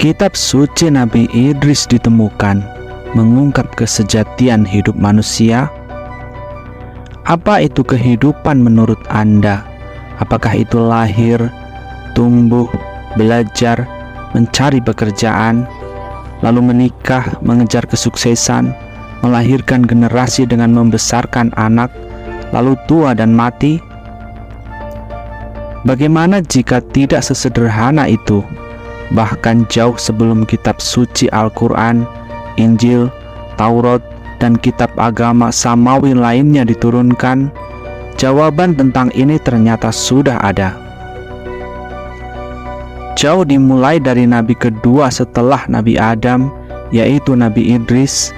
Kitab suci Nabi Idris ditemukan mengungkap kesejatian hidup manusia. Apa itu kehidupan menurut Anda? Apakah itu lahir, tumbuh, belajar, mencari pekerjaan, lalu menikah, mengejar kesuksesan, melahirkan generasi dengan membesarkan anak, lalu tua dan mati? Bagaimana jika tidak sesederhana itu? Bahkan jauh sebelum kitab suci Al-Quran, Injil, Taurat, dan kitab agama samawi lainnya diturunkan, jawaban tentang ini ternyata sudah ada. Jauh dimulai dari nabi kedua setelah Nabi Adam, yaitu Nabi Idris,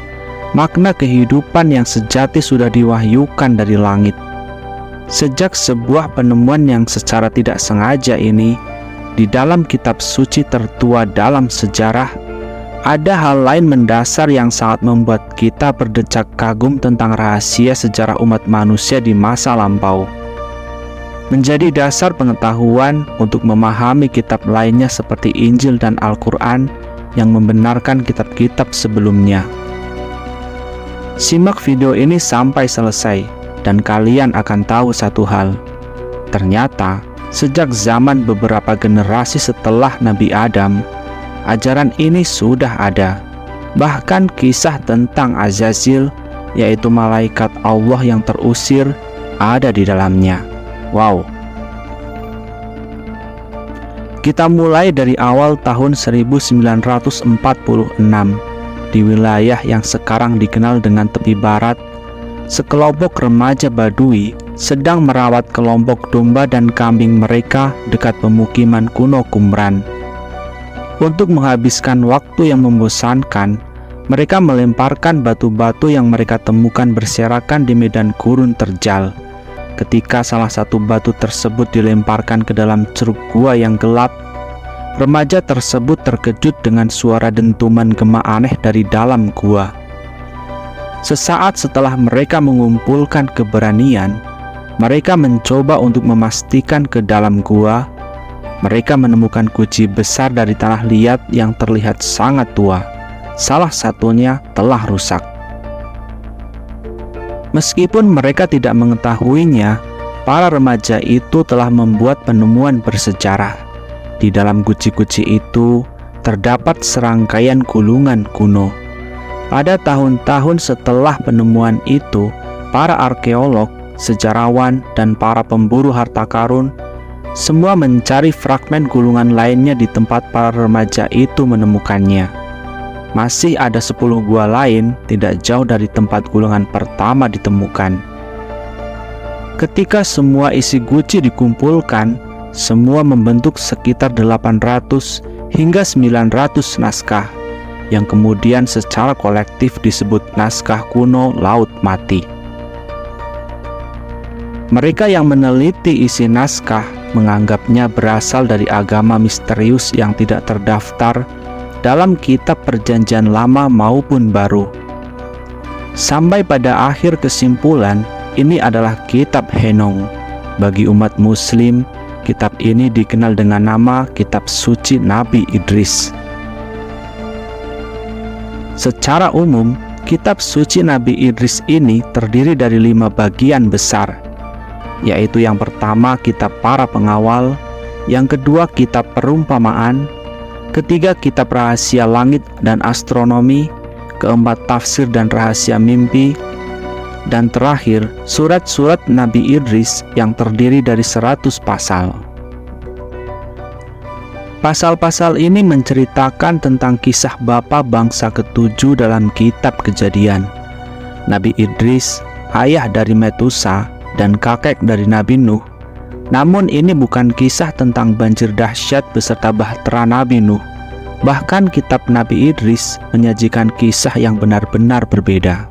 makna kehidupan yang sejati sudah diwahyukan dari langit. Sejak sebuah penemuan yang secara tidak sengaja ini di dalam kitab suci tertua dalam sejarah, ada hal lain mendasar yang sangat membuat kita berdecak kagum tentang rahasia sejarah umat manusia di masa lampau. Menjadi dasar pengetahuan untuk memahami kitab lainnya seperti Injil dan Al-Quran yang membenarkan kitab-kitab sebelumnya. Simak video ini sampai selesai dan kalian akan tahu satu hal. Ternyata sejak zaman beberapa generasi setelah Nabi Adam, ajaran ini sudah ada. Bahkan kisah tentang Azazil, yaitu malaikat Allah yang terusir, ada di dalamnya. Wow. Kita mulai dari awal tahun 1946 di wilayah yang sekarang dikenal dengan tepi barat. Sekelompok remaja Badui sedang merawat kelompok domba dan kambing mereka dekat pemukiman kuno Qumran. Untuk menghabiskan waktu yang membosankan, mereka melemparkan batu-batu yang mereka temukan berserakan di medan gurun terjal. Ketika salah satu batu tersebut dilemparkan ke dalam ceruk gua yang gelap, remaja tersebut terkejut dengan suara dentuman gema aneh dari dalam gua. Sesaat setelah mereka mengumpulkan keberanian, mereka mencoba untuk memastikan ke dalam gua. Mereka menemukan kunci besar dari tanah liat yang terlihat sangat tua. Salah satunya telah rusak. Meskipun mereka tidak mengetahuinya, para remaja itu telah membuat penemuan bersejarah. Di dalam guci-guci itu terdapat serangkaian gulungan kuno. Pada tahun-tahun setelah penemuan itu, para arkeolog, sejarawan, dan para pemburu harta karun semua mencari fragmen gulungan lainnya di tempat para remaja itu menemukannya. Masih ada 10 gua lain tidak jauh dari tempat gulungan pertama ditemukan. Ketika semua isi guci dikumpulkan, semua membentuk sekitar 800 hingga 900 naskah yang kemudian secara kolektif disebut naskah kuno Laut Mati. Mereka yang meneliti isi naskah menganggapnya berasal dari agama misterius yang tidak terdaftar dalam kitab perjanjian lama maupun baru. Sampai pada akhir kesimpulan, ini adalah kitab Henong. Bagi umat muslim, kitab ini dikenal dengan nama Kitab Suci Nabi Idris. Secara umum, kitab suci Nabi Idris ini terdiri dari 5 bagian besar, yaitu yang pertama kitab para pengawal, yang kedua kitab perumpamaan, ketiga kitab rahasia langit dan astronomi, keempat tafsir dan rahasia mimpi, dan terakhir surat-surat Nabi Idris yang terdiri dari 100 pasal. Pasal-pasal ini menceritakan tentang kisah bapa bangsa ke-7 dalam kitab Kejadian. Nabi Idris, ayah dari Metusa dan kakek dari Nabi Nuh. Namun ini bukan kisah tentang banjir dahsyat beserta bahtera Nabi Nuh. Bahkan kitab Nabi Idris menyajikan kisah yang benar-benar berbeda.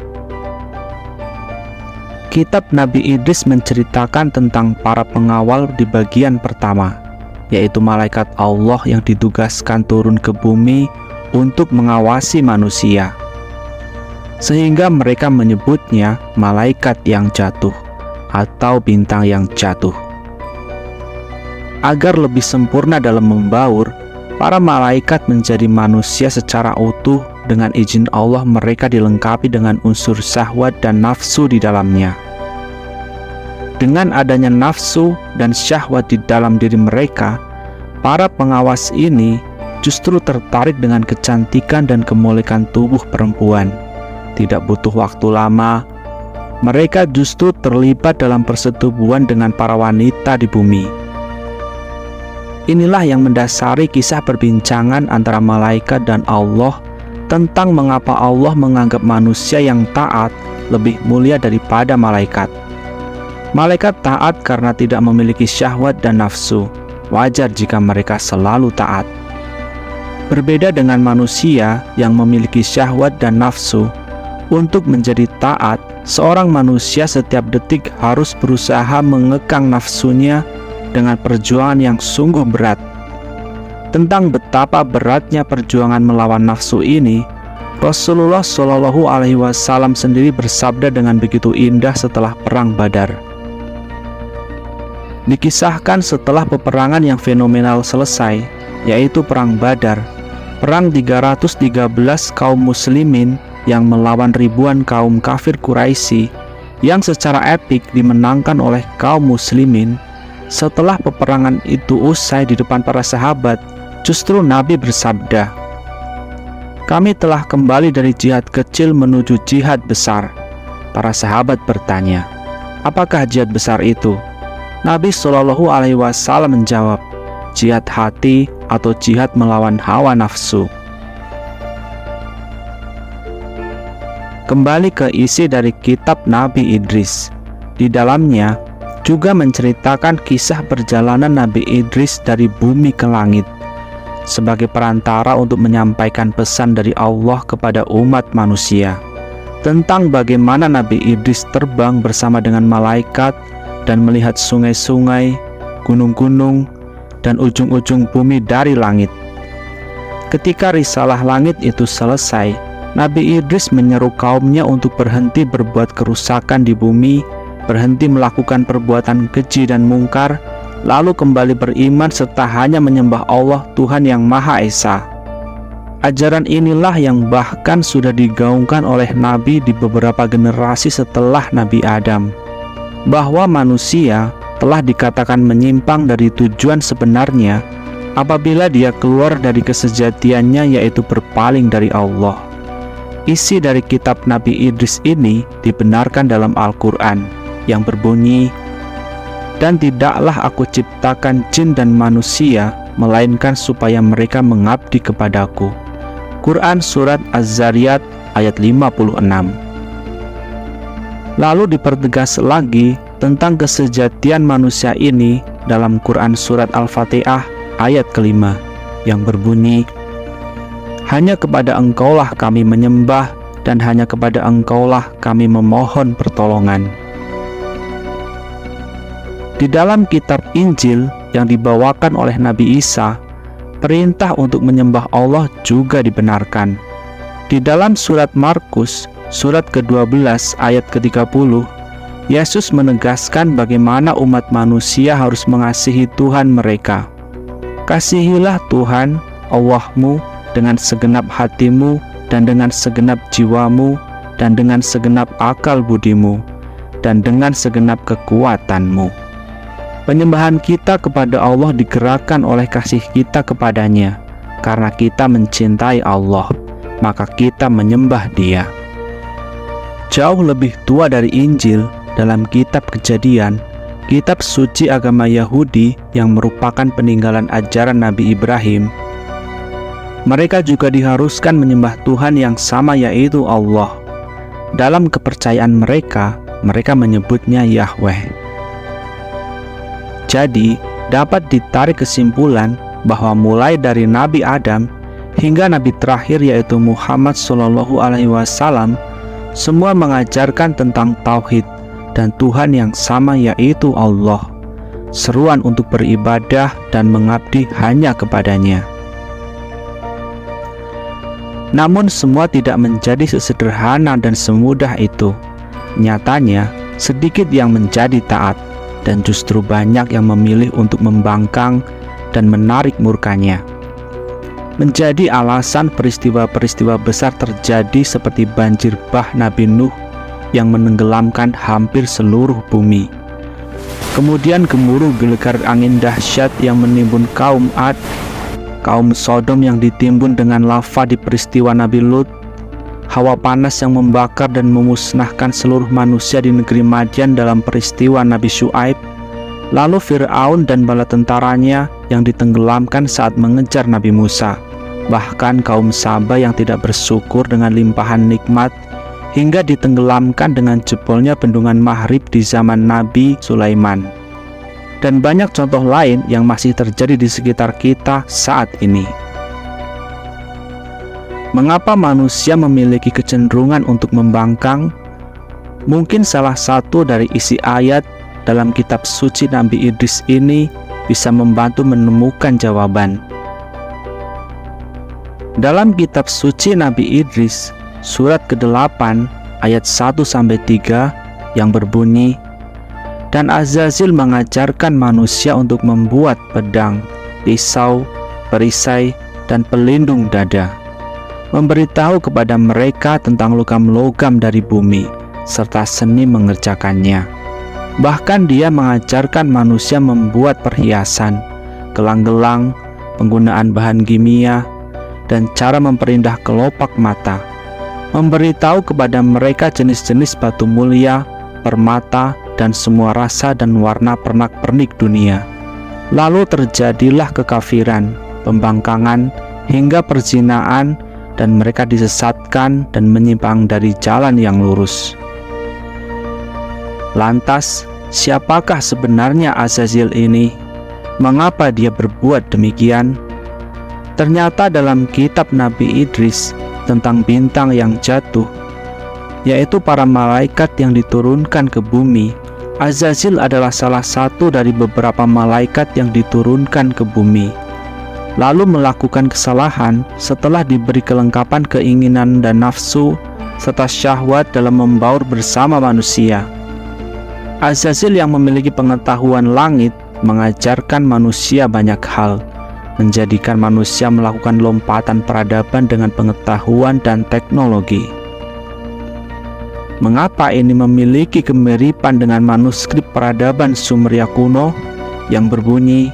Kitab Nabi Idris menceritakan tentang para pengawal di bagian pertama, yaitu malaikat Allah yang ditugaskan turun ke bumi untuk mengawasi manusia, sehingga mereka menyebutnya malaikat yang jatuh atau bintang yang jatuh. Agar lebih sempurna dalam membaur, para malaikat menjadi manusia secara utuh. Dengan izin Allah mereka dilengkapi dengan unsur syahwat dan nafsu di dalamnya. Dengan adanya nafsu dan syahwat di dalam diri mereka, para pengawas ini justru tertarik dengan kecantikan dan kemolekan tubuh perempuan. Tidak butuh waktu lama, mereka justru terlibat dalam persetubuhan dengan para wanita di bumi. Inilah yang mendasari kisah perbincangan antara malaikat dan Allah tentang mengapa Allah menganggap manusia yang taat lebih mulia daripada malaikat. Malaikat taat karena tidak memiliki syahwat dan nafsu. Wajar jika mereka selalu taat. Berbeda dengan manusia yang memiliki syahwat dan nafsu, untuk menjadi taat, seorang manusia setiap detik harus berusaha mengekang nafsunya dengan perjuangan yang sungguh berat. Tentang betapa beratnya perjuangan melawan nafsu ini, Rasulullah Shallallahu Alaihi Wasallam sendiri bersabda dengan begitu indah setelah perang Badar. Dikisahkan setelah peperangan yang fenomenal selesai, yaitu perang Badar, perang 313 kaum muslimin yang melawan ribuan kaum kafir Quraisy yang secara epik dimenangkan oleh kaum muslimin. Setelah peperangan itu usai di depan para sahabat, justru Nabi bersabda, "Kami telah kembali dari jihad kecil menuju jihad besar." Para sahabat bertanya, "Apakah jihad besar itu?" Nabi Shallallahu Alaihi Wasallam menjawab, "Jihad hati atau jihad melawan hawa nafsu." Kembali ke isi dari kitab Nabi Idris. Di dalamnya juga menceritakan kisah perjalanan Nabi Idris dari bumi ke langit sebagai perantara untuk menyampaikan pesan dari Allah kepada umat manusia tentang bagaimana Nabi Idris terbang bersama dengan malaikat dan melihat sungai-sungai, gunung-gunung, dan ujung-ujung bumi dari langit. Ketika risalah langit itu selesai, Nabi Idris menyeru kaumnya untuk berhenti berbuat kerusakan di bumi, berhenti melakukan perbuatan keji dan mungkar, lalu kembali beriman serta hanya menyembah Allah Tuhan yang Maha Esa. Ajaran inilah yang bahkan sudah digaungkan oleh Nabi di beberapa generasi setelah Nabi Adam, bahwa manusia telah dikatakan menyimpang dari tujuan sebenarnya apabila dia keluar dari kesejatiannya, yaitu berpaling dari Allah. Isi dari kitab Nabi Idris ini dibenarkan dalam Al-Quran yang berbunyi, "Dan tidaklah aku ciptakan jin dan manusia melainkan supaya mereka mengabdi kepadaku." Quran Surat Az-Zariyat ayat 56. Lalu dipertegas lagi tentang kesejatian manusia ini dalam Quran Surat Al-Fatihah ayat kelima yang berbunyi, "Hanya kepada Engkaulah kami menyembah dan hanya kepada Engkaulah kami memohon pertolongan." Di dalam kitab Injil yang dibawakan oleh Nabi Isa, perintah untuk menyembah Allah juga dibenarkan. Di dalam surat Markus, surat ke-12 ayat ke-30, Yesus menegaskan bagaimana umat manusia harus mengasihi Tuhan mereka. "Kasihilah Tuhan Allahmu dengan segenap hatimu dan dengan segenap jiwamu dan dengan segenap akal budimu dan dengan segenap kekuatanmu." Penyembahan kita kepada Allah digerakkan oleh kasih kita kepadanya. Karena kita mencintai Allah, maka kita menyembah Dia. Jauh lebih tua dari Injil, dalam kitab Kejadian, kitab suci agama Yahudi yang merupakan peninggalan ajaran Nabi Ibrahim, mereka juga diharuskan menyembah Tuhan yang sama, yaitu Allah. Dalam kepercayaan mereka, mereka menyebutnya Yahweh. Jadi, dapat ditarik kesimpulan bahwa mulai dari Nabi Adam hingga Nabi terakhir yaitu Muhammad Shallallahu Alaihi Wasallam, semua mengajarkan tentang tauhid dan Tuhan yang sama, yaitu Allah. Seruan untuk beribadah dan mengabdi hanya kepadanya. Namun semua tidak menjadi sesederhana dan semudah itu. Nyatanya, sedikit yang menjadi taat, dan justru banyak yang memilih untuk membangkang dan menarik murkanya. menjadi alasan peristiwa-peristiwa besar terjadi seperti banjir bah Nabi Nuh yang menenggelamkan hampir seluruh bumi. Kemudian gemuruh gelegar angin dahsyat yang menimbun kaum Ad, kaum Sodom yang ditimbun dengan lava di peristiwa Nabi Lut, hawa panas yang membakar dan memusnahkan seluruh manusia di negeri Madian dalam peristiwa Nabi Syuaib, lalu Fir'aun dan bala tentaranya yang ditenggelamkan saat mengejar Nabi Musa, bahkan kaum Saba yang tidak bersyukur dengan limpahan nikmat hingga ditenggelamkan dengan jebolnya bendungan Mahrib di zaman Nabi Sulaiman, dan banyak contoh lain yang masih terjadi di sekitar kita saat ini. Mengapa manusia memiliki kecenderungan untuk membangkang? Mungkin salah satu dari isi ayat dalam kitab suci Nabi Idris ini bisa membantu menemukan jawaban. Dalam kitab suci Nabi Idris, surat ke-8 ayat 1-3 yang berbunyi, "Dan Azazil mengajarkan manusia untuk membuat pedang, pisau, perisai, dan pelindung dada, memberitahu kepada mereka tentang logam-logam dari bumi, serta seni mengerjakannya. Bahkan dia mengajarkan manusia membuat perhiasan, gelang-gelang, penggunaan bahan kimia, dan cara memperindah kelopak mata, memberitahu kepada mereka jenis-jenis batu mulia, permata, dan semua rasa dan warna pernak-pernik dunia. Lalu terjadilah kekafiran, pembangkangan, hingga perzinaan, dan mereka disesatkan dan menyimpang dari jalan yang lurus." Lantas, siapakah sebenarnya Azazil ini? Mengapa dia berbuat demikian? Ternyata dalam kitab Nabi Idris tentang bintang yang jatuh, yaitu para malaikat yang diturunkan ke bumi, Azazil adalah salah satu dari beberapa malaikat yang diturunkan ke bumi, lalu melakukan kesalahan setelah diberi kelengkapan keinginan dan nafsu serta syahwat dalam membaur bersama manusia. Azazil yang memiliki pengetahuan langit mengajarkan manusia banyak hal, menjadikan manusia melakukan lompatan peradaban dengan pengetahuan dan teknologi. Mengapa ini memiliki kemiripan dengan manuskrip peradaban Sumeria kuno yang berbunyi,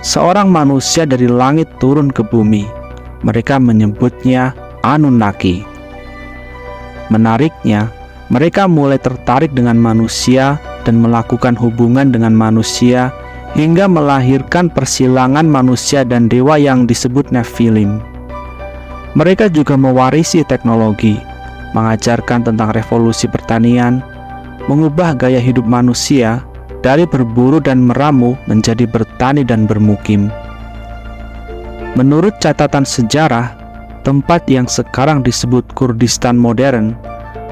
"Seorang manusia dari langit turun ke bumi." Mereka menyebutnya Anunnaki. Menariknya, mereka mulai tertarik dengan manusia dan melakukan hubungan dengan manusia hingga melahirkan persilangan manusia dan dewa yang disebut Nephilim. Mereka juga mewarisi teknologi, mengajarkan tentang revolusi pertanian, mengubah gaya hidup manusia dari berburu dan meramu menjadi bertani dan bermukim. Menurut catatan sejarah, tempat yang sekarang disebut Kurdistan modern,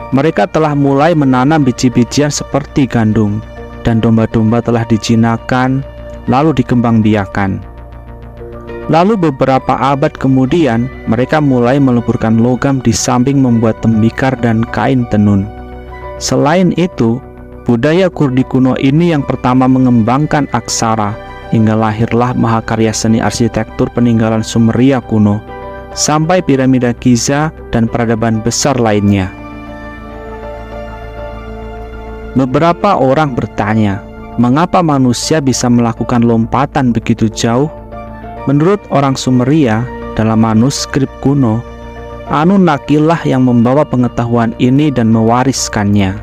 mereka telah mulai menanam biji-bijian seperti gandum, dan domba-domba telah dijinakan lalu dikembangbiakan. Lalu beberapa abad kemudian, mereka mulai meleburkan logam di samping membuat tembikar dan kain tenun. Selain itu, budaya Kurdi kuno ini yang pertama mengembangkan aksara, hingga lahirlah mahakarya seni arsitektur peninggalan Sumeria kuno, sampai piramida Giza dan peradaban besar lainnya. Beberapa orang bertanya, mengapa manusia bisa melakukan lompatan begitu jauh? Menurut orang Sumeria, dalam manuskrip kuno, Anunnaki lah yang membawa pengetahuan ini dan mewariskannya.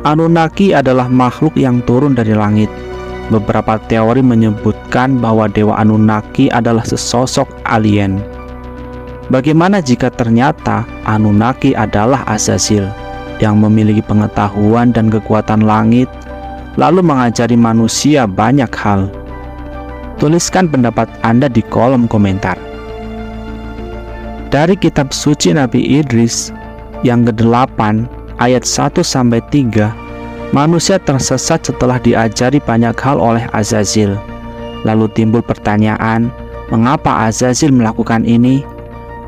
Anunnaki adalah makhluk yang turun dari langit. Beberapa teori menyebutkan bahwa dewa Anunnaki adalah sesosok alien. Bagaimana jika ternyata Anunnaki adalah Azazil yang memiliki pengetahuan dan kekuatan langit, lalu mengajari manusia banyak hal? Tuliskan pendapat Anda di kolom komentar. Dari kitab suci Nabi Idris yang ke-8 ayat 1-3, manusia tersesat setelah diajari banyak hal oleh Azazil. Lalu timbul pertanyaan, mengapa Azazil melakukan ini?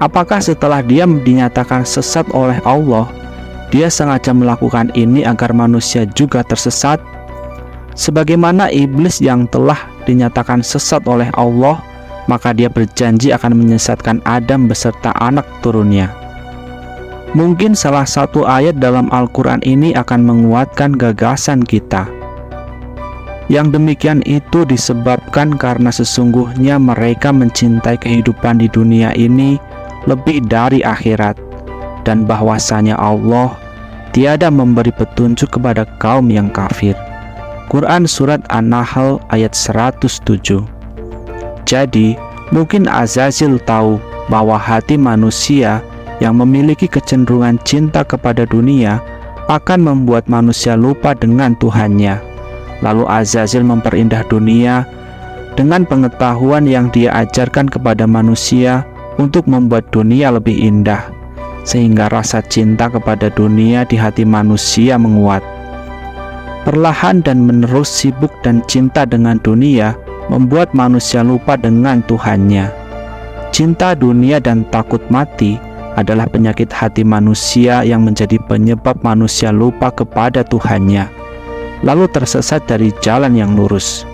Apakah setelah dia dinyatakan sesat oleh Allah, dia sengaja melakukan ini agar manusia juga tersesat? Sebagaimana iblis yang telah dinyatakan sesat oleh Allah, maka dia berjanji akan menyesatkan Adam beserta anak turunnya. Mungkin salah satu ayat dalam Al-Quran ini akan menguatkan gagasan kita. Yang demikian itu disebabkan karena sesungguhnya mereka mencintai kehidupan di dunia ini lebih dari akhirat, dan bahwasanya Allah tiada memberi petunjuk kepada kaum yang kafir. Quran Surat An-Nahl ayat 107. Jadi, mungkin Azazil tahu bahwa hati manusia yang memiliki kecenderungan cinta kepada dunia akan membuat manusia lupa dengan Tuhannya. Lalu Azazil memperindah dunia dengan pengetahuan yang dia ajarkan kepada manusia untuk membuat dunia lebih indah, sehingga rasa cinta kepada dunia di hati manusia menguat. Perlahan dan menerus sibuk dan cinta dengan dunia membuat manusia lupa dengan Tuhannya. Cinta dunia dan takut mati adalah penyakit hati manusia yang menjadi penyebab manusia lupa kepada Tuhannya, lalu tersesat dari jalan yang lurus.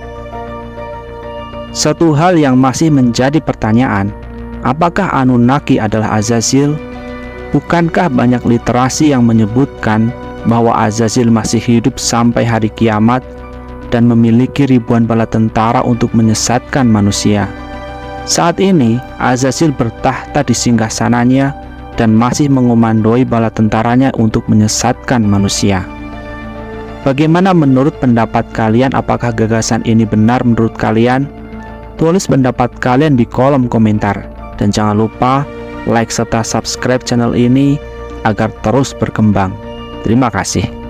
Satu hal yang masih menjadi pertanyaan, apakah Anunnaki adalah Azazil? Bukankah banyak literasi yang menyebutkan bahwa Azazil masih hidup sampai hari kiamat dan memiliki ribuan bala tentara untuk menyesatkan manusia? Saat ini, Azazil bertahta di singgasananya dan masih mengomandoi bala tentaranya untuk menyesatkan manusia. Bagaimana menurut pendapat kalian? Apakah gagasan ini benar menurut kalian? Tulis pendapat kalian di kolom komentar. Dan jangan lupa like serta subscribe channel ini agar terus berkembang. Terima kasih.